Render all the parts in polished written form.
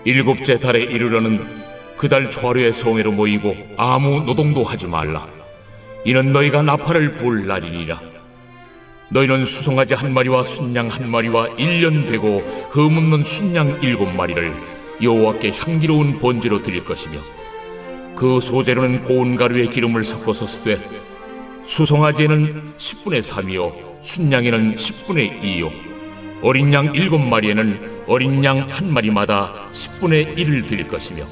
일곱째 달에 이르러는 그달 초하루에 성회로 모이고 아무 노동도 하지 말라. 이는 너희가 나팔을 불 날이니라. 너희는 수송아지 한 마리와 순양 한 마리와 1년 되고 흠없는 순양 7마리를 여호와께 향기로운 번제로 드릴 것이며, 그 소재로는 고운 가루에 기름을 섞어서 쓰되 수송아지에는 10분의 3이요 순양에는 10분의 2요 어린 양 7마리에는 어린 양 한 마리마다 10분의 1을 드릴 것이며,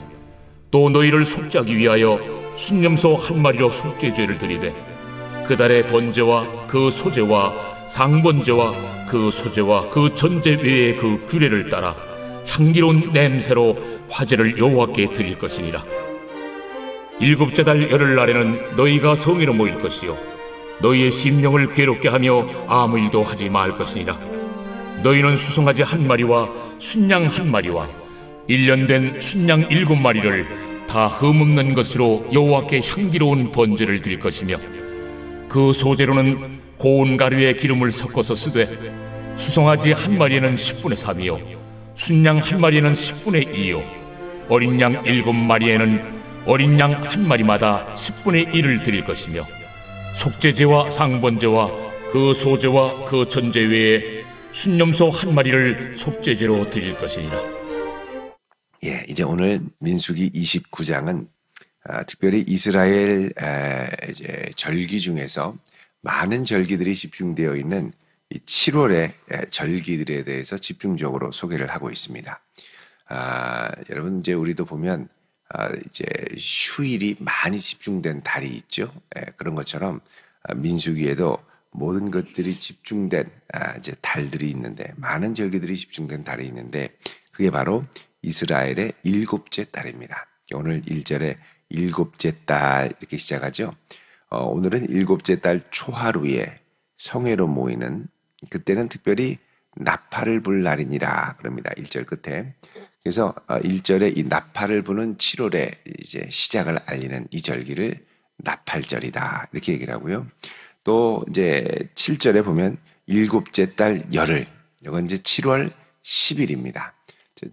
또 너희를 속죄하기 위하여 순염소 한 마리로 속죄죄를 드리되 그달의 번제와 그 소제와 상번제와 그 소제와 그 전제 외에 그 규례를 따라 향기로운 냄새로 화제를 여호와께 드릴 것이니라. 일곱째 달 열흘날에는 너희가 성회로 모일 것이요 너희의 심령을 괴롭게 하며 아무 일도 하지 말 것이니라. 너희는 수송아지 한 마리와 순양 한 마리와 1년 된 순양 7마리를 다 흠없는 것으로 여호와께 향기로운 번제를 드릴 것이며, 그 소재로는 고운 가루에 기름을 섞어서 쓰되 수송아지 한 마리에는 10분의 3이요 순양 한 마리에는 10분의 2요 어린 양 7마리에는 어린 양 한 마리마다 10분의 1을 드릴 것이며, 속죄제와 상번제와 그 소제와 그 전제 외에 순염소 한 마리를 속죄제로 드릴 것이니라. 예, 이제 오늘 민수기 29장은 특별히 이스라엘 이제 절기 중에서 많은 절기들이 집중되어 있는 이 7월의 절기들에 대해서 집중적으로 소개를 하고 있습니다. 여러분 이제 우리도 보면 이제 휴일이 많이 집중된 달이 있죠. 그런 것처럼 민수기에도 모든 것들이 집중된 이제 달들이 있는데, 많은 절기들이 집중된 달이 있는데, 그게 바로 이스라엘의 일곱째 달입니다. 오늘 1절에 일곱째 달 이렇게 시작하죠. 오늘은 일곱째 달 초하루에 성회로 모이는, 그때는 특별히 나팔을 불 날이니라 그럽니다. 1절 끝에. 그래서 1절에 이 나팔을 부는 7월의 이제 시작을 알리는 이 절기를 나팔절이다 이렇게 얘기를 하고요. 또 이제 7절에 보면 일곱째 달 열흘, 이건 이제 7월 10일입니다.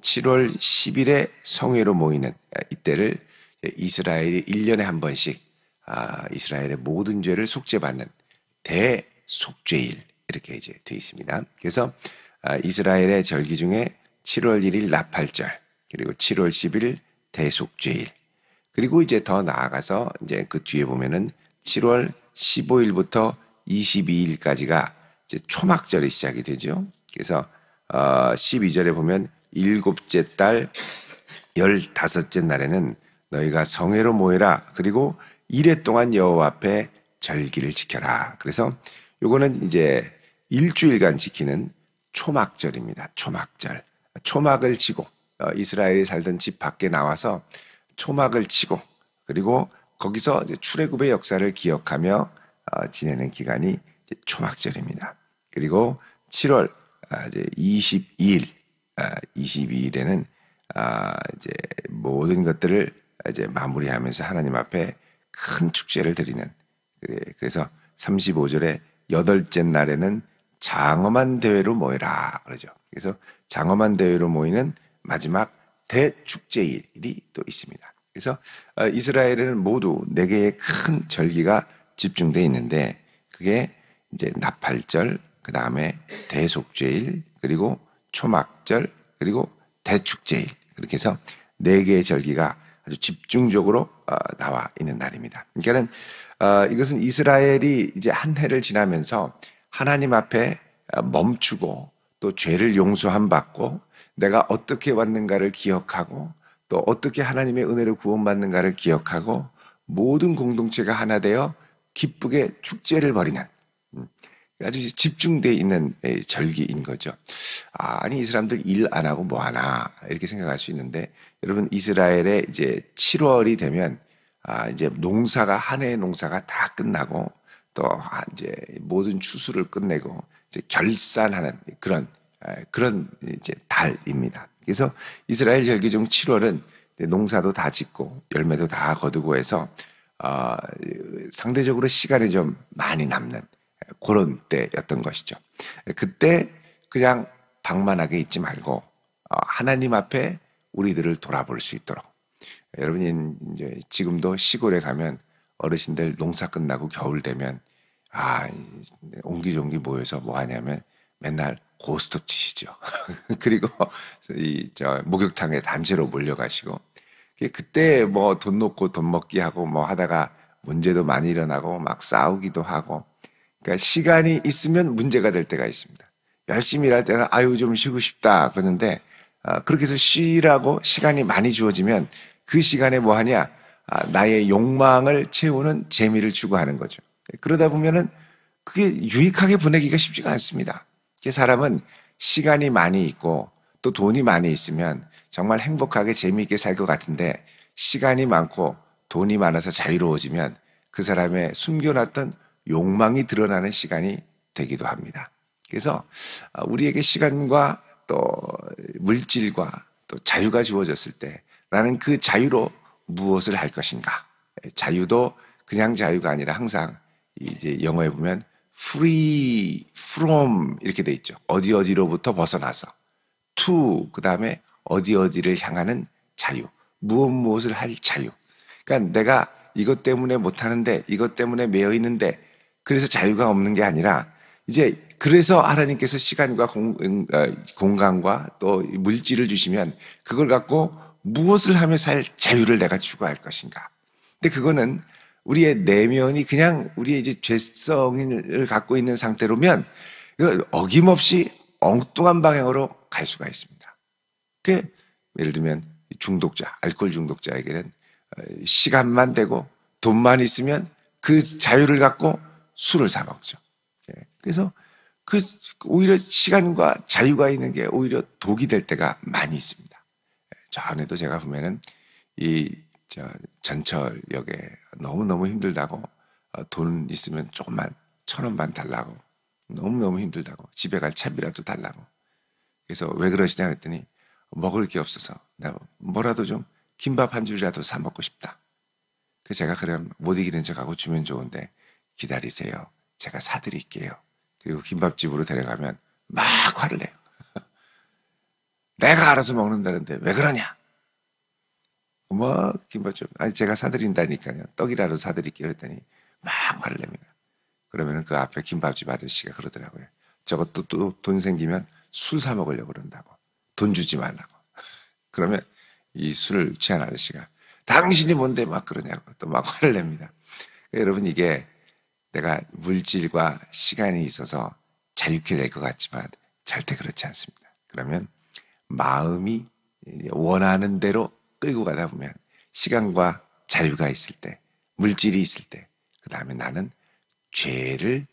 7월 10일에 성회로 모이는 이때를 이스라엘이 1년에 한 번씩 이스라엘의 모든 죄를 속죄받는 대속죄일 이렇게 이제 되어 있습니다. 그래서 이스라엘의 절기 중에 7월 1일 나팔절, 그리고 7월 10일 대속죄일, 그리고 이제 더 나아가서 이제 그 뒤에 보면은 7월 15일부터 22일까지가 이제 초막절이 시작이 되죠. 그래서 12절에 보면 일곱째 달 15째 날에는 너희가 성회로 모여라. 그리고 이래 동안 여호와 앞에 절기를 지켜라. 그래서 요거는 이제 일주일간 지키는 초막절입니다. 초막절. 초막을 치고 이스라엘이 살던 집 밖에 나와서 초막을 치고, 그리고 거기서 이제 출애굽의 역사를 기억하며 지내는 기간이 이제 초막절입니다. 그리고 7월 이제 22일에는 이제 모든 것들을 이제 마무리하면서 하나님 앞에 큰 축제를 드리는, 그래서 35절에 8째 날에는 장엄한 대회로 모여라 그러죠. 그래서 장엄한 대회로 모이는 마지막 대축제일이 또 있습니다. 그래서 이스라엘에는 모두 4개의 큰 절기가 집중되어 있는데, 그게 이제 나팔절, 그 다음에 대속죄일, 그리고 초막절, 그리고 대축제일, 그렇게 해서 4개의 절기가 아주 집중적으로 나와 있는 날입니다. 그러니까는 이것은 이스라엘이 이제 한 해를 지나면서 하나님 앞에 멈추고, 또 죄를 용서함 받고, 내가 어떻게 왔는가를 기억하고, 또 어떻게 하나님의 은혜로 구원받는가를 기억하고, 모든 공동체가 하나 되어 기쁘게 축제를 벌이는 아주 집중되어 있는 절기인 거죠. 아니 이 사람들 일 안 하고 뭐 하나 이렇게 생각할 수 있는데, 여러분 이스라엘의 이제 7월이 되면 이제 농사가, 한 해의 농사가 다 끝나고, 또 이제 모든 추수를 끝내고 이제 결산하는 그런 이제 달입니다. 그래서 이스라엘 절기 중 7월은 농사도 다 짓고 열매도 다 거두고 해서 상대적으로 시간이 좀 많이 남는 그런 때였던 것이죠. 그때 그냥 방만하게 있지 말고 하나님 앞에 우리들을 돌아볼 수 있도록. 여러분이 이제 지금도 시골에 가면 어르신들 농사 끝나고 겨울 되면 옹기종기 모여서 뭐 하냐면 맨날 고스톱 치시죠. 그리고 목욕탕에 단체로 몰려가시고, 그때 뭐 돈 놓고 돈 먹기 하고 뭐 하다가 문제도 많이 일어나고 막 싸우기도 하고. 그러니까 시간이 있으면 문제가 될 때가 있습니다. 열심히 일할 때는 아유 좀 쉬고 싶다 그러는데, 그렇게 해서 쉬라고 시간이 많이 주어지면 그 시간에 뭐 하냐, 나의 욕망을 채우는 재미를 추구하는 거죠. 그러다 보면은 그게 유익하게 보내기가 쉽지가 않습니다. 사람은 시간이 많이 있고 또 돈이 많이 있으면 정말 행복하게 재미있게 살 것 같은데, 시간이 많고 돈이 많아서 자유로워지면 그 사람의 숨겨놨던 욕망이 드러나는 시간이 되기도 합니다. 그래서 우리에게 시간과 또 물질과 또 자유가 주어졌을 때 나는 그 자유로 무엇을 할 것인가. 자유도 그냥 자유가 아니라 항상 이제 영어에 보면 free from 이렇게 돼 있죠. 어디로부터 벗어나서 to, 그 다음에 어디를 향하는 자유, 무엇을 할 자유. 그러니까 내가 이것 때문에 못하는데, 이것 때문에 매여 있는데 그래서 자유가 없는 게 아니라, 이제 그래서 하나님께서 시간과 공간과 또 물질을 주시면 그걸 갖고 무엇을 하며 살 자유를 내가 추구할 것인가. 근데 그거는 우리의 내면이 그냥 우리의 이제 죄성을 갖고 있는 상태로면 어김없이 엉뚱한 방향으로 갈 수가 있습니다. 예를 들면 중독자, 알코올 중독자에게는 시간만 되고 돈만 있으면 그 자유를 갖고 술을 사 먹죠. 그래서 오히려 시간과 자유가 있는 게 오히려 독이 될 때가 많이 있습니다. 전에도 제가 보면은 전철역에 너무너무 힘들다고 돈 있으면 조금만 1,000원만 달라고, 너무너무 힘들다고, 집에 갈 차비라도 달라고. 그래서 왜 그러시냐 했더니 먹을 게 없어서 내가 뭐라도 좀 김밥 한 줄이라도 사 먹고 싶다. 그래서 제가 그럼 못 이기는 척하고 주면 좋은데 기다리세요, 제가 사드릴게요. 그리고 김밥집으로 데려가면 막 화를 내요. 내가 알아서 먹는다는데 왜 그러냐. 김밥집, 제가 사드린다니까요. 떡이라도 사드릴게요 했더니 막 화를 냅니다. 그러면 그 앞에 김밥집 아저씨가 그러더라고요. 저것도 또 돈 생기면 술 사 먹으려고 그런다고. 돈 주지 말라고. 그러면 이 술을 취한 아저씨가 당신이 뭔데 막 그러냐고 또 막 화를 냅니다. 여러분, 이게 내가 물질과 시간이 있어서 자유케 될 것 같지만 절대 그렇지 않습니다. 그러면 마음이 원하는 대로 끌고 가다 보면 시간과 자유가 있을 때, 물질이 있을 때, 그 다음에 나는 죄를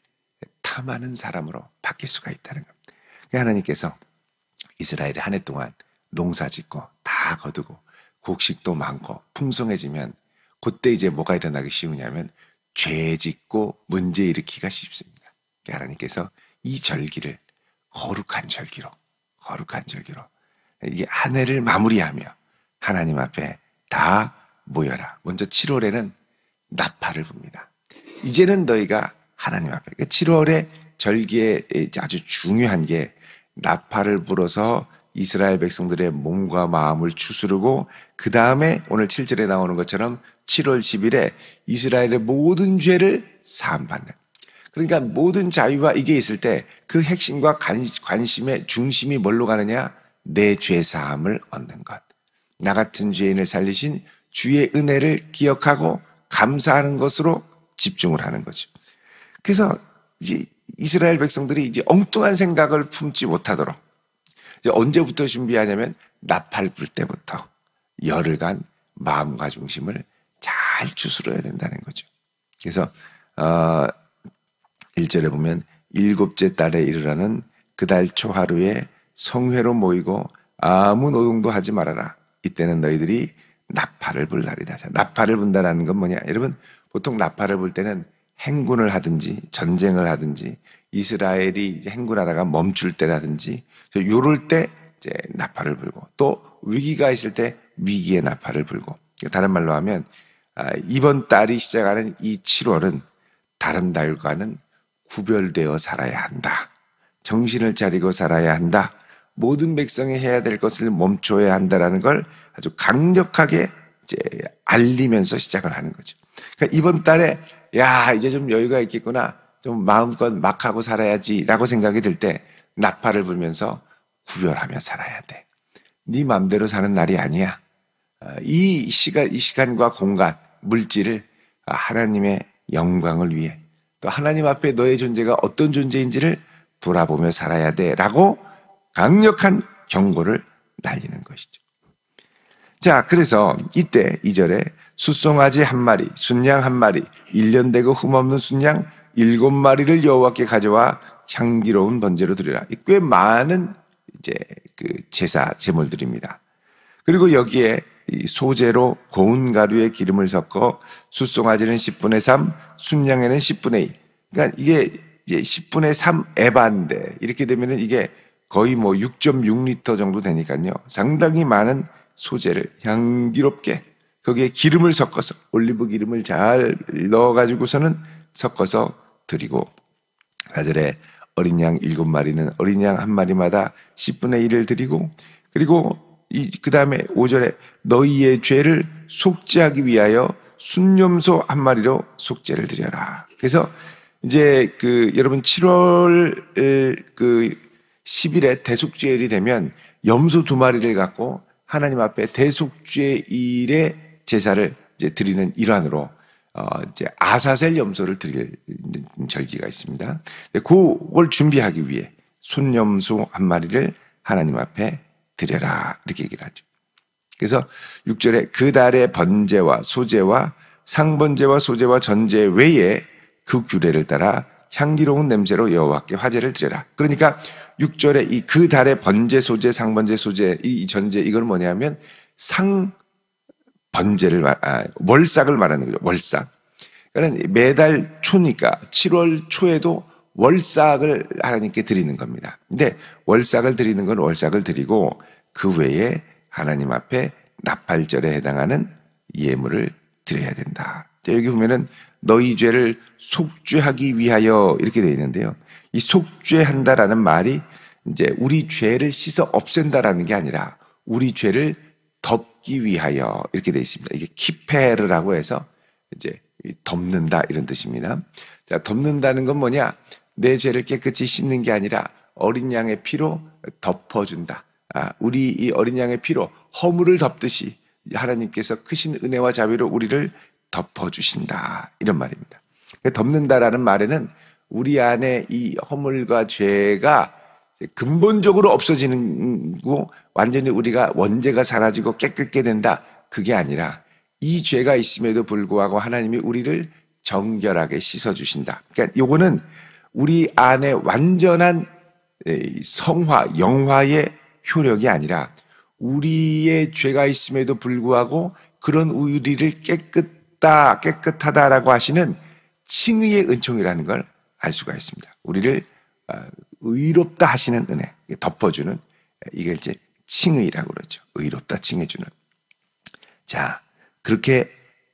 탐하는 사람으로 바뀔 수가 있다는 겁니다. 하나님께서 이스라엘이 한 해 동안 농사 짓고 다 거두고 곡식도 많고 풍성해지면 그때 이제 뭐가 일어나기 쉬우냐면 죄 짓고 문제 일으키기가 쉽습니다. 하나님께서 이 절기를 거룩한 절기로 이게 한 해를 마무리하며 하나님 앞에 다 모여라. 먼저 7월에는 나팔을 붑니다. 이제는 너희가 하나님 앞에, 7월의 절기에 아주 중요한 게 나팔을 불어서 이스라엘 백성들의 몸과 마음을 추스르고, 그 다음에 오늘 7절에 나오는 것처럼 7월 10일에 이스라엘의 모든 죄를 사함받는, 그러니까 모든 자유와 이게 있을 때 그 핵심과 관심의 중심이 뭘로 가느냐? 내 죄 사함을 얻는 것. 나 같은 죄인을 살리신 주의 은혜를 기억하고 감사하는 것으로 집중을 하는 거죠. 그래서 이제 이스라엘 백성들이 이제 엉뚱한 생각을 품지 못하도록 이제 언제부터 준비하냐면 나팔 불 때부터 열흘간 마음과 중심을 잘 추스러야 된다는 거죠. 그래서 1절에 보면 7째 달에 이르러는 그달 초하루에 성회로 모이고 아무 노동도 하지 말아라. 이때는 너희들이 나팔을 불 날이다. 나팔을 분다라는 건 뭐냐? 여러분, 보통 나팔을 불 때는 행군을 하든지 전쟁을 하든지 이스라엘이 이제 행군하다가 멈출 때라든지 요럴 때 이제 나팔을 불고, 또 위기가 있을 때 위기의 나팔을 불고, 다른 말로 하면 이번 달이 시작하는 이 7월은 다른 달과는 구별되어 살아야 한다. 정신을 차리고 살아야 한다. 모든 백성이 해야 될 것을 멈춰야 한다라는 걸 아주 강력하게 이제 알리면서 시작을 하는 거죠. 그러니까 이번 달에 야, 이제 좀 여유가 있겠구나. 좀 마음껏 막 하고 살아야지라고 생각이 들 때 나팔을 불면서 구별하며 살아야 돼. 네 마음대로 사는 날이 아니야. 이 시간과 공간, 물질을 하나님의 영광을 위해 또 하나님 앞에 너의 존재가 어떤 존재인지를 돌아보며 살아야 돼라고 강력한 경고를 날리는 것이죠. 자, 그래서 이때 2절에 숫송아지 1마리, 순양 1마리, 1년 되고 흠없는 순양 7마리를 여호와께 가져와 향기로운 번제로 드리라. 꽤 많은 이제 그 제사 제물들입니다. 그리고 여기에 소재로 고운 가루에 기름을 섞어 숫송아지는 10분의 3, 순양에는 10분의 2. 그러니까 이게 이제 10분의 3 에바인데 이렇게 되면은 이게 거의 뭐 6.6리터 정도 되니까요. 상당히 많은 소재를 향기롭게 거기에 기름을 섞어서 올리브 기름을 잘 넣어가지고서는 섞어서 드리고 4절에 어린 양 7마리는 어린 양 1마리마다 10분의 1을 드리고 그리고 그 다음에 5절에 너희의 죄를 속죄하기 위하여 순염소 1마리로 속죄를 드려라. 그래서 이제 여러분 7월 10일에 대속죄일이 되면 염소 2마리를 갖고 하나님 앞에 대속죄일의 제사를 이제 드리는 일환으로 이제 아사셀 염소를 드리는 절기가 있습니다. 그걸 준비하기 위해 순염소 1마리를 하나님 앞에 드려라 이렇게 얘기를 하죠. 그래서 6절에 그 달의 번제와 소제와 상번제와 소제와 전제 외에 그 규례를 따라 향기로운 냄새로 여호와께 화제를 드려라. 그러니까 6절에 이 그 달의 번제, 소제, 상번제, 소제, 이 전제 이건 뭐냐면 번제를 월삭을 말하는 거죠. 월삭. 그러니까 매달 초니까 7월 초에도 월삭을 하나님께 드리는 겁니다. 근데 월삭을 드리는 건 월삭을 드리고 그 외에 하나님 앞에 나팔절에 해당하는 예물을 드려야 된다. 여기 보면은 너희 죄를 속죄하기 위하여 이렇게 되어 있는데요. 이 속죄한다라는 말이 이제 우리 죄를 씻어 없앤다라는 게 아니라 우리 죄를 덮기 위하여 이렇게 되어 있습니다. 이게 키페르라고 해서 이제 덮는다 이런 뜻입니다. 자, 덮는다는 건 뭐냐? 내 죄를 깨끗이 씻는 게 아니라 어린 양의 피로 덮어준다. 우리 이 어린 양의 피로 허물을 덮듯이 하나님께서 크신 은혜와 자비로 우리를 덮어주신다. 이런 말입니다. 덮는다라는 말에는 우리 안에 이 허물과 죄가 근본적으로 없어지는 거 완전히 우리가 원죄가 사라지고 깨끗게 된다. 그게 아니라 이 죄가 있음에도 불구하고 하나님이 우리를 정결하게 씻어주신다. 그러니까 요거는 우리 안에 완전한 성화, 영화의 효력이 아니라 우리의 죄가 있음에도 불구하고 그런 우리를 깨끗하다라고 하시는 칭의의 은총이라는 걸 알 수가 있습니다. 우리를 의롭다 하시는 은혜, 덮어주는 이게 이제 칭의라고 그러죠. 의롭다 칭해주는. 자, 그렇게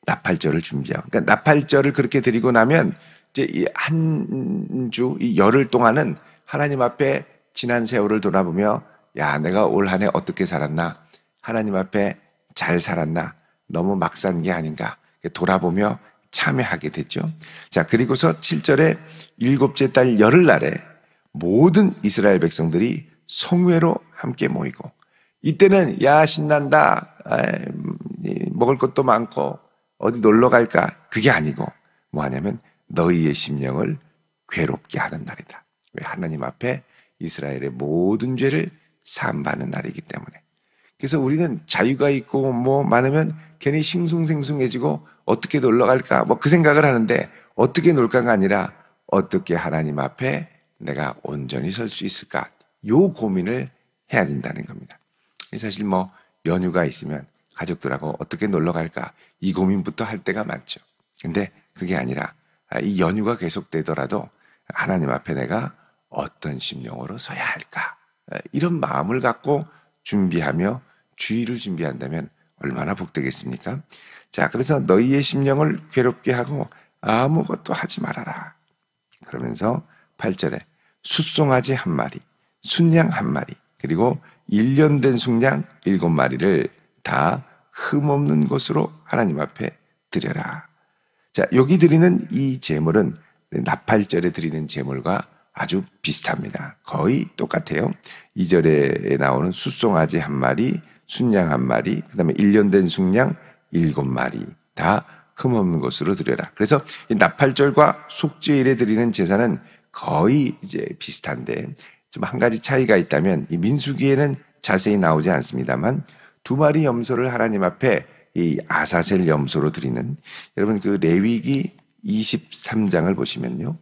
나팔절을 준비하고, 그러니까 나팔절을 그렇게 드리고 나면 이제 이 한 주, 이 열흘 동안은 하나님 앞에 지난 세월을 돌아보며 야, 내가 올 한 해 어떻게 살았나? 하나님 앞에 잘 살았나? 너무 막 산 게 아닌가? 돌아보며 참회하게 됐죠. 자, 그리고서 7절에 7째 달 열흘날에 모든 이스라엘 백성들이 성회로 함께 모이고 이때는 야, 신난다. 먹을 것도 많고 어디 놀러 갈까? 그게 아니고 뭐 하냐면 너희의 심령을 괴롭게 하는 날이다. 왜? 하나님 앞에 이스라엘의 모든 죄를 사함받는 날이기 때문에. 그래서 우리는 자유가 있고 뭐 많으면 괜히 싱숭생숭해지고 어떻게 놀러 갈까? 뭐 그 생각을 하는데 어떻게 놀까가 아니라 어떻게 하나님 앞에 내가 온전히 설 수 있을까? 요 고민을 해야 된다는 겁니다. 사실 뭐 연휴가 있으면 가족들하고 어떻게 놀러 갈까? 이 고민부터 할 때가 많죠. 근데 그게 아니라 이 연휴가 계속되더라도 하나님 앞에 내가 어떤 심령으로 서야 할까? 이런 마음을 갖고 준비하며 주의를 준비한다면 얼마나 복되겠습니까? 자, 그래서 너희의 심령을 괴롭게 하고 아무것도 하지 말아라. 그러면서 8절에 숫송아지 1마리, 순양 1마리. 그리고 1년 된 숙양 7마리를 다 흠없는 것으로 하나님 앞에 드려라. 자, 여기 드리는 이 제물은 나팔절에 드리는 제물과 아주 비슷합니다. 거의 똑같아요. 2절에 나오는 숫송아지 1마리, 순양 1마리, 그 다음에 1년 된 숙양 7마리 다 흠없는 것으로 드려라. 그래서 이 나팔절과 속죄일에 드리는 제사는 거의 이제 비슷한데 좀 한 가지 차이가 있다면 이 민수기에는 자세히 나오지 않습니다만 2마리 염소를 하나님 앞에 이 아사셀 염소로 드리는, 여러분 그 레위기 23장을 보시면요.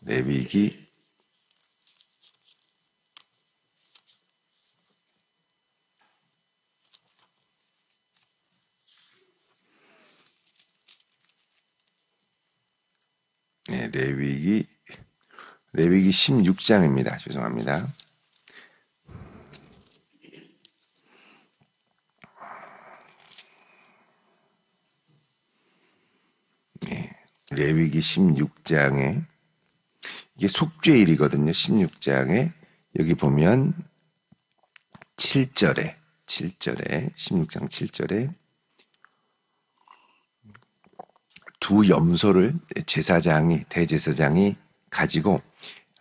레위기 16장입니다. 죄송합니다. 레위기 16장에 이게 속죄일이거든요. 16장에 여기 보면 7절에 16장 7절에 두 염소를 대제사장이 가지고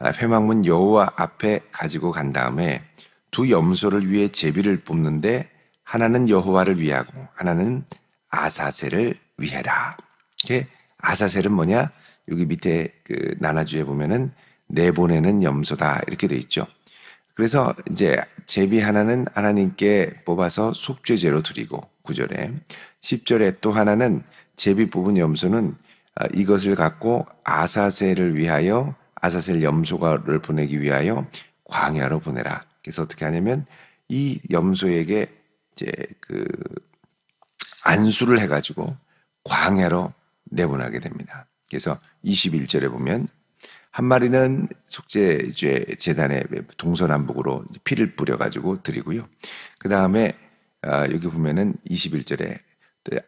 회막문 여호와 앞에 가지고 간 다음에 두 염소를 위해 제비를 뽑는데 하나는 여호와를 위하고 하나는 아사셀을 위해라. 이게 아사셀은 뭐냐? 여기 밑에 그 나나주에 보면은 내보내는 염소다 이렇게 돼 있죠. 그래서 이제 제비 하나는 하나님께 뽑아서 속죄제로 드리고 9절에 10절에 또 하나는 제비 뽑은 염소는 이것을 갖고 아사셀을 위하여 아사셀 염소를 보내기 위하여 광야로 보내라. 그래서 어떻게 하냐면 이 염소에게 이제 그 안수를 해가지고 광야로 내보내게 됩니다. 그래서 21절에 보면 한 마리는 속죄제 제단에 동서남북으로 피를 뿌려가지고 드리고요. 그 다음에 여기 보면은 21절에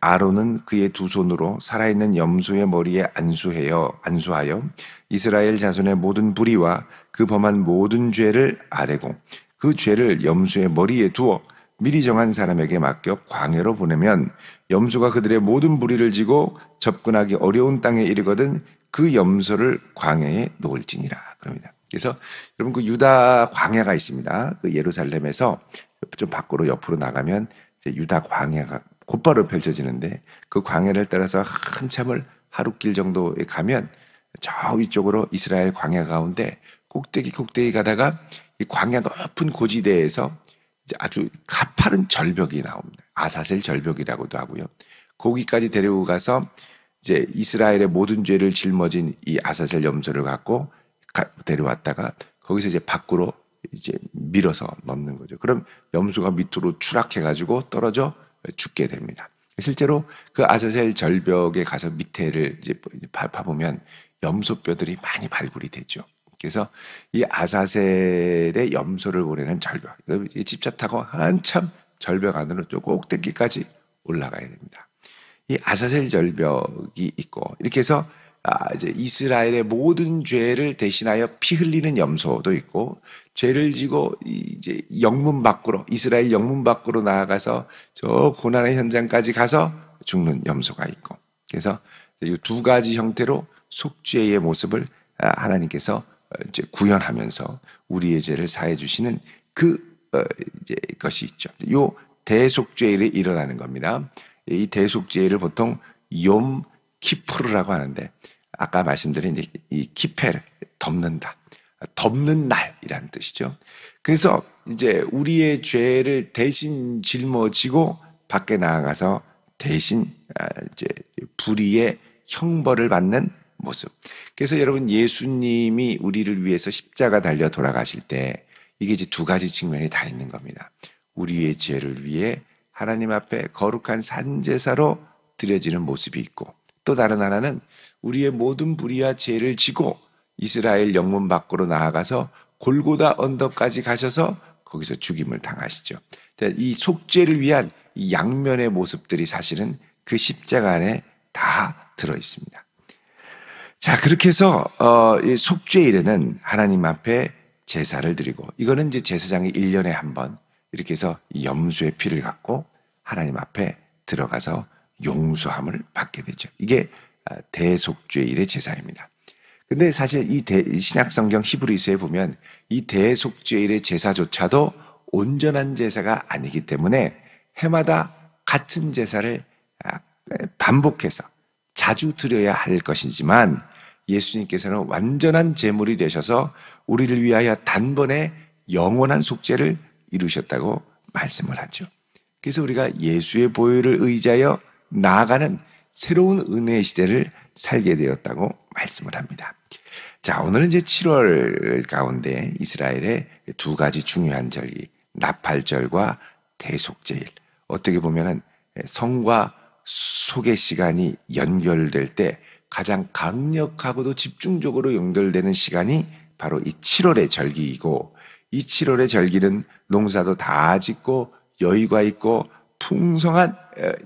아론은 그의 두 손으로 살아있는 염소의 머리에 안수하여 이스라엘 자손의 모든 불의와 그 범한 모든 죄를 아뢰고 그 죄를 염소의 머리에 두어 미리 정한 사람에게 맡겨 광야로 보내면 염소가 그들의 모든 불의를 지고 접근하기 어려운 땅에 이르거든 그 염소를 광야에 놓을지니라 그럽니다. 그래서 여러분 그 유다 광야가 있습니다. 그 예루살렘에서 좀 밖으로 옆으로 나가면 유다 광야가 곧바로 펼쳐지는데 그 광야를 따라서 한참을 하루길 정도에 가면 저 위쪽으로 이스라엘 광야 가운데 꼭대기 가다가 이 광야 높은 고지대에서 이제 아주 가파른 절벽이 나옵니다. 아사셀 절벽이라고도 하고요. 거기까지 데리고 가서 이제 이스라엘의 모든 죄를 짊어진 이 아사셀 염소를 갖고 데려왔다가 거기서 이제 밖으로 이제 밀어서 넣는 거죠. 그럼 염소가 밑으로 추락해가지고 떨어져 죽게 됩니다. 실제로 그 아사셀 절벽에 가서 밑에를 이제 파보면 염소 뼈들이 많이 발굴이 되죠. 그래서 이 아사셀의 염소를 보내는 절벽, 집차 타고 한참 절벽 안으로 저 꼭대기까지 올라가야 됩니다. 이 아사셀 절벽이 있고 이렇게 해서 이제 이스라엘의 모든 죄를 대신하여 피 흘리는 염소도 있고 죄를 지고 이제 영문 밖으로 이스라엘 영문 밖으로 나아가서 저 고난의 현장까지 가서 죽는 염소가 있고 그래서 이 두 가지 형태로 속죄의 모습을 하나님께서 이제 구현하면서 우리의 죄를 사해 주시는 그 이제 것이 있죠. 요 대속죄일이 일어나는 겁니다. 이 대속죄일을 보통 욤 키푸르라고 하는데 아까 말씀드린 이제 이 키페르 덮는다, 덮는 날이라는 뜻이죠. 그래서 이제 우리의 죄를 대신 짊어지고 밖에 나아가서 대신 이제 불의의 형벌을 받는 모습. 그래서 여러분 예수님이 우리를 위해서 십자가 달려 돌아가실 때 이게 이제 두 가지 측면이 다 있는 겁니다. 우리의 죄를 위해 하나님 앞에 거룩한 산제사로 드려지는 모습이 있고 또 다른 하나는 우리의 모든 불의와 죄를 지고 이스라엘 영문 밖으로 나아가서 골고다 언덕까지 가셔서 거기서 죽임을 당하시죠. 이 속죄를 위한 이 양면의 모습들이 사실은 그 십자가 안에 다 들어 있습니다. 자, 그렇게 해서 이 속죄일에는 하나님 앞에 제사를 드리고, 이거는 이제 제사장이 1년에 한 번 이렇게 해서 염소의 피를 갖고 하나님 앞에 들어가서 용서함을 받게 되죠. 이게 대속죄일의 제사입니다. 근데 사실 이 신약성경 히브리서에 보면 이 대속죄일의 제사조차도 온전한 제사가 아니기 때문에 해마다 같은 제사를 반복해서 자주 드려야 할 것이지만, 예수님께서는 완전한 제물이 되셔서 우리를 위하여 단번에 영원한 속죄를 이루셨다고 말씀을 하죠. 그래서 우리가 예수의 보혈을 의지하여 나아가는 새로운 은혜의 시대를 살게 되었다고 말씀을 합니다. 자, 오늘은 이제 7월 가운데 이스라엘의 두 가지 중요한 절기, 나팔절과 대속죄일, 어떻게 보면은 성과 속의 시간이 연결될 때 가장 강력하고도 집중적으로 연결되는 시간이 바로 이 7월의 절기이고, 이 7월의 절기는 농사도 다 짓고 여유가 있고 풍성한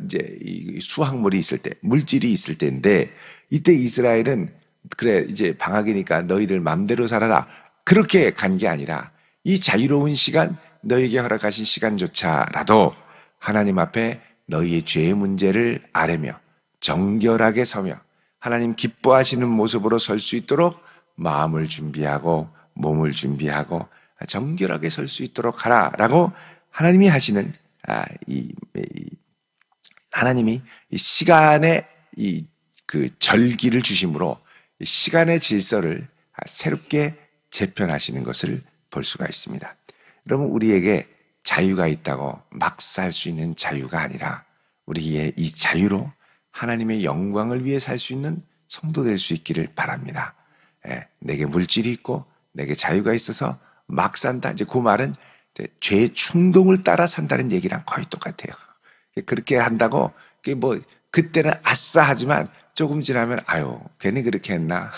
이제 이 수확물이 있을 때, 물질이 있을 때인데, 이때 이스라엘은 그래 이제 방학이니까 너희들 맘대로 살아라 그렇게 간 게 아니라, 이 자유로운 시간, 너희에게 허락하신 시간조차라도 하나님 앞에 너희의 죄의 문제를 아뢰며 정결하게 서며 하나님 기뻐하시는 모습으로 설 수 있도록 마음을 준비하고 몸을 준비하고 정결하게 설 수 있도록 하라라고 하나님이 하시는 하나님이 이 시간의 그 절기를 주심으로 시간의 질서를 새롭게 재편하시는 것을 볼 수가 있습니다. 여러분, 우리에게 자유가 있다고 막 살 수 있는 자유가 아니라, 우리의 이 자유로 하나님의 영광을 위해 살 수 있는 성도 될 수 있기를 바랍니다. 내게 물질이 있고 내게 자유가 있어서 막 산다, 이제 그 말은 죄의 충동을 따라 산다는 얘기랑 거의 똑같아요. 그렇게 한다고 뭐 그때는 아싸 하지만 조금 지나면 아유 괜히 그렇게 했나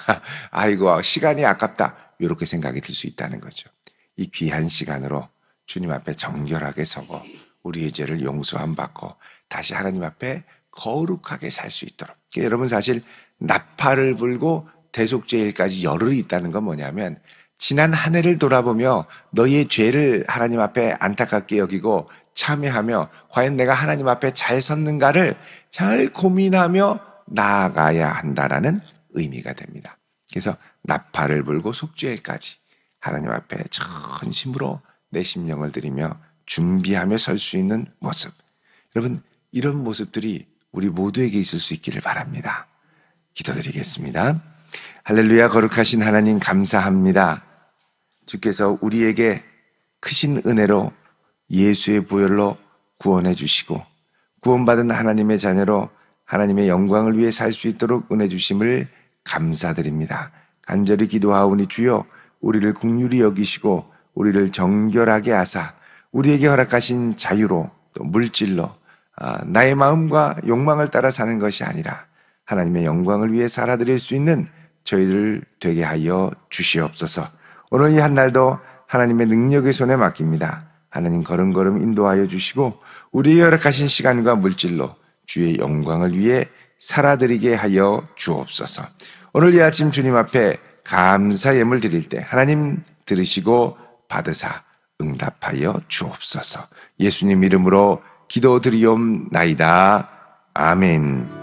아이고 시간이 아깝다, 이렇게 생각이 들 수 있다는 거죠. 이 귀한 시간으로 주님 앞에 정결하게 서고 우리의 죄를 용서함 받고 다시 하나님 앞에 거룩하게 살 수 있도록. 여러분, 사실 나팔을 불고 대속죄일까지 열흘이 있다는 건 뭐냐면, 지난 한 해를 돌아보며 너희의 죄를 하나님 앞에 안타깝게 여기고 참회하며 과연 내가 하나님 앞에 잘 섰는가를 잘 고민하며 나아가야 한다라는 의미가 됩니다. 그래서 나팔을 불고 속죄일까지 하나님 앞에 전심으로 내 심령을 드리며 준비하며 설 수 있는 모습, 여러분, 이런 모습들이 우리 모두에게 있을 수 있기를 바랍니다. 기도드리겠습니다. 할렐루야. 거룩하신 하나님 감사합니다. 주께서 우리에게 크신 은혜로 예수의 보혈로 구원해 주시고 구원받은 하나님의 자녀로 하나님의 영광을 위해 살 수 있도록 은혜 주심을 감사드립니다. 간절히 기도하오니 주여, 우리를 긍휼히 여기시고 우리를 정결하게 하사 우리에게 허락하신 자유로, 또 물질로 나의 마음과 욕망을 따라 사는 것이 아니라 하나님의 영광을 위해 살아드릴 수 있는 저희들 되게 하여 주시옵소서. 오늘 이 한날도 하나님의 능력의 손에 맡깁니다. 하나님 걸음걸음 인도하여 주시고 우리의 허락하신 시간과 물질로 주의 영광을 위해 살아드리게 하여 주옵소서. 오늘 이 아침 주님 앞에 감사 예물 드릴 때 하나님 들으시고 받으사 응답하여 주옵소서. 예수님 이름으로 기도드리옵나이다. 아멘.